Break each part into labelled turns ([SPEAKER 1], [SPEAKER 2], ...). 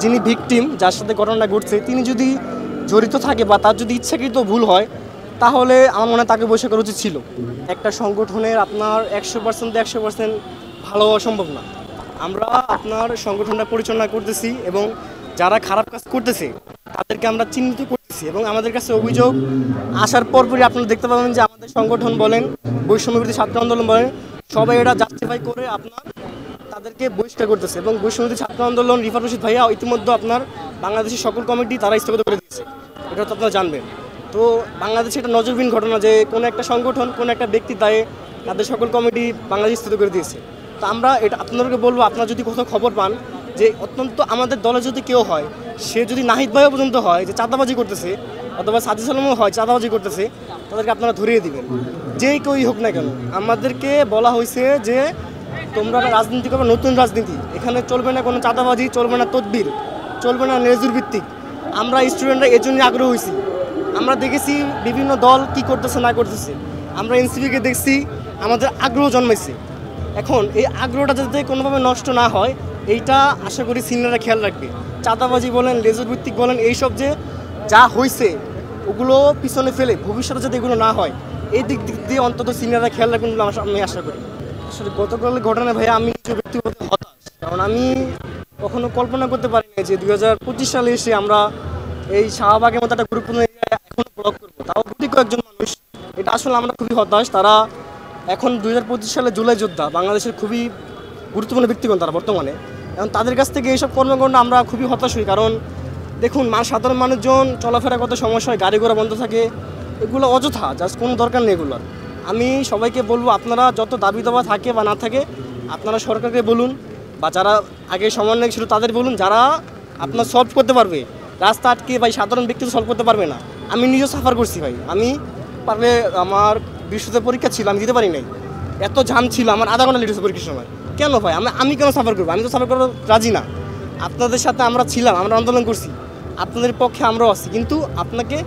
[SPEAKER 1] যিনি ভিকটিম, যার সাথে ঘটনাটা ঘটছে, তিনি যদি জড়িত থাকে বা তার যদি ইচ্ছাকৃত ভুল হয়, তাহলে আমার মনে হয় তাকে বহিষ্কার করা উচিত ছিল। একটা সংগঠনের আপনার 100% ভালো হওয়া সম্ভব না। আমরা আপনার সংগঠনটা পরিচালনা করতেছি এবং যারা খারাপ কাজ করতেছে তাদেরকে আমরা চিহ্নিত করতেছি এবং আমাদের কাছে অভিযোগ আসার পরপরই আপনারা দেখতে পাবেন যে আমাদের সংগঠন বলেন, বৈষম্যবিরোধী ছাত্র আন্দোলন বলেন, সবাই এটা জাস্টিফাই করে আপনার তাদেরকে বহিষ্কার করতেছে এবং বৈষম্যবিরোধী ছাত্র আন্দোলন রিফাত রশিদ ভাইয়া ইতিমধ্যে আপনার বাংলাদেশের সকল কমিটি তারা স্থগিত করে দিয়েছে। এটা তো আপনারা জানবেন। তো বাংলাদেশে এটা নজরবিহীন ঘটনা যে কোনো একটা সংগঠন কোনো একটা ব্যক্তি দায়ে তাদের সকল কমিটি বাংলাদেশ স্থগিত করে দিয়েছে। তো আমরা এটা আপনাদেরকে বলবো, আপনারা যদি কোথাও খবর পান যে অত্যন্ত আমাদের দলে যদি কেউ হয়, সে যদি নাহিদ ভাইও পর্যন্ত হয় যে চাঁদাবাজি করতেছে, অথবা সাজিদ সালামও হয় চাঁদাবাজি করতেছে, তাদেরকে আপনারা ধরিয়ে দিবেন, যেই কেউই হোক না কেন। আমাদেরকে বলা হয়েছে যে তোমরা রাজনীতি করবে, নতুন রাজনীতি, এখানে চলবে না কোনো চাঁদাবাজি, চলবে না তদবির, চলবে না লেজুর ভিত্তিক। আমরা স্টুডেন্টরা এর জন্যই আগ্রহ হয়েছি। আমরা দেখেছি বিভিন্ন দল কি করতেছে না করতেছে, আমরা এনসিপিকে দেখছি, আমাদের আগ্রহ জন্মাইছে। এখন এই আগ্রহটা যাতে কোনোভাবে নষ্ট না হয়, এইটা আশা করি সিনিয়ররা খেয়াল রাখবে। চাঁদাবাজি বলেন, লেজুর ভিত্তিক বলেন, এইসব যে যা হয়েছে ওগুলো পিছনে ফেলে ভবিষ্যতে যাতে এগুলো না হয়, এই দিক দিয়ে অন্তত সিনিয়ররা খেয়াল রাখবেন বলে আমি আশা করি। আসলে গতকালের ঘটনা ভাইয়া আমি ব্যক্তিগত হতাশ, কারণ আমি কখনো কল্পনা করতে পারি না যে 2025 সালে এসে আমরা এই শাহবাগের মতো একটা গুরুত্বপূর্ণ এরিয়া এখনো ব্লক করবো, তাও গুটি কয়েকজন মানুষ। এটা আসলে আমরা খুবই হতাশ। তারা এখন 2025 সালে জুলাই যোদ্ধা, বাংলাদেশের খুবই গুরুত্বপূর্ণ ব্যক্তিগণ তারা বর্তমানে। এখন তাদের কাছ থেকে এইসব কর্মকাণ্ড আমরা খুবই হতাশ হই, কারণ দেখুন সাধারণ মানুষজন চলাফেরা কত সমস্যা হয়, গাড়ি ঘোড়া বন্ধ থাকে, এগুলো অযথা, জাস্ট কোনো দরকার নেই এগুলোর। আমি সবাইকে বলবো, আপনারা যত দাবি দাবা থাকে বা না থাকে আপনারা সরকারকে বলুন, বা যারা আগে সমন্বয় ছিল তাদের বলুন, যারা আপনার সলভ করতে পারবে। রাস্তা আটকে ভাই সাধারণ ব্যক্তি তো সলভ করতে পারবে না। আমি নিজেও সাফার করছি ভাই, আমি পারলে আমার বৃহস্পতিবার পরীক্ষা ছিল, আমি দিতে পারি নাই, এত জাম ছিল, আমার আধা ঘন্টা লেট হয়েছে পরীক্ষার সময়। কেন ভাই, আমি কেন সাফার করবো? আমি তো সাফার করার রাজি না। আপনাদের সাথে আমরা ছিলাম, আমরা আন্দোলন করছি, আপনাদের পক্ষে আমরাও আছি, কিন্তু আপনাকে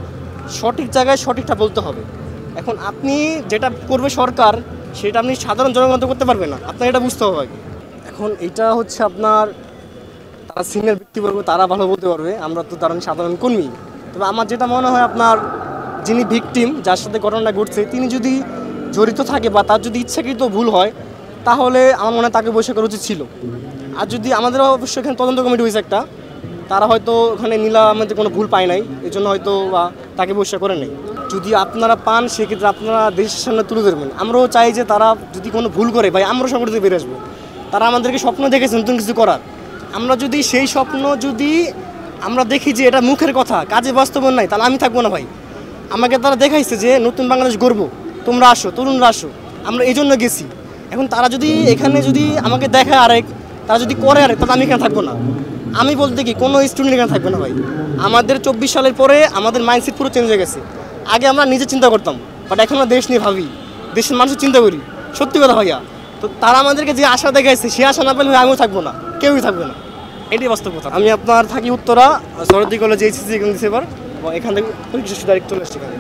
[SPEAKER 1] সঠিক জায়গায় সঠিকটা বলতে হবে। এখন আপনি যেটা করবে সরকার, সেটা আপনি সাধারণ জনগণ তো করতে পারবে না, আপনাকে এটা বুঝতে হবে। এখন এটা হচ্ছে আপনার তারা সিনিয়র ব্যক্তিবর্গ, তারা ভালো বলতে পারবে, আমরা তো তারা সাধারণ কর্মী। তবে আমার যেটা মনে হয়, আপনার যিনি ভিকটিম, যার সাথে ঘটনাটা ঘটছে, তিনি যদি জড়িত থাকে বা তার যদি ইচ্ছাকৃত ভুল হয়, তাহলে আমার মনে হয় তাকে বহিষ্কার করা উচিত ছিল। আর যদি আমাদের অবশ্যই এখানে তদন্ত কমিটি হয়েছে একটা, তারা হয়তো ওখানে আমাদের কোনো ভুল পায় নাই, এই জন্য হয়তো বা তাকে বহিষ্কার করে নেই। যদি আপনারা পান, সেক্ষেত্রে আপনারা দেশের সামনে তুলে ধরবেন। আমরাও চাই যে তারা যদি কোনো ভুল করে ভাই, আমরাও সংগঠন থেকে বেরিয়ে আসবো। তারা আমাদেরকে স্বপ্ন দেখেছে নতুন কিছু করার, আমরা যদি সেই স্বপ্ন যদি আমরা দেখি যে এটা মুখের কথা, কাজে বাস্তবায়ন নাই, তাহলে আমি থাকবো না ভাই। আমাকে তারা দেখাইছে যে নতুন বাংলাদেশ গর্ব, তোমরা আসো, তরুণরা আসো, আমরা এই জন্য গেছি। এখন তারা যদি এখানে যদি আমাকে দেখায় আরেক, তারা যদি করে আরেক, তাহলে আমি এখানে থাকবো না। আমি বলতে কি কোনো স্টুডেন্ট এখানে থাকবে না ভাই। আমাদের 24 সালের পরে আমাদের মাইন্ডসেট পুরো চেঞ্জ হয়ে গেছে। আগে আমরা নিজে চিন্তা করতাম, বাট এখন আমরা দেশ নিয়ে ভাবি, দেশের মানুষের চিন্তা করি। সত্যি কথা ভাইয়া। তো তারা আমাদেরকে যে আশা দেখাইছে, সে আশা না পেলে আমিও থাকবো না, কেউই থাকবে না, এটাই বাস্তব কথা। আমি আপনার থাকি উত্তরা, সরদি কলেজ এইচএসসি এখানে দিছি এবার, এখান থেকে পরীক্ষা ডাইরেক্ট চলে আসছি এখানে।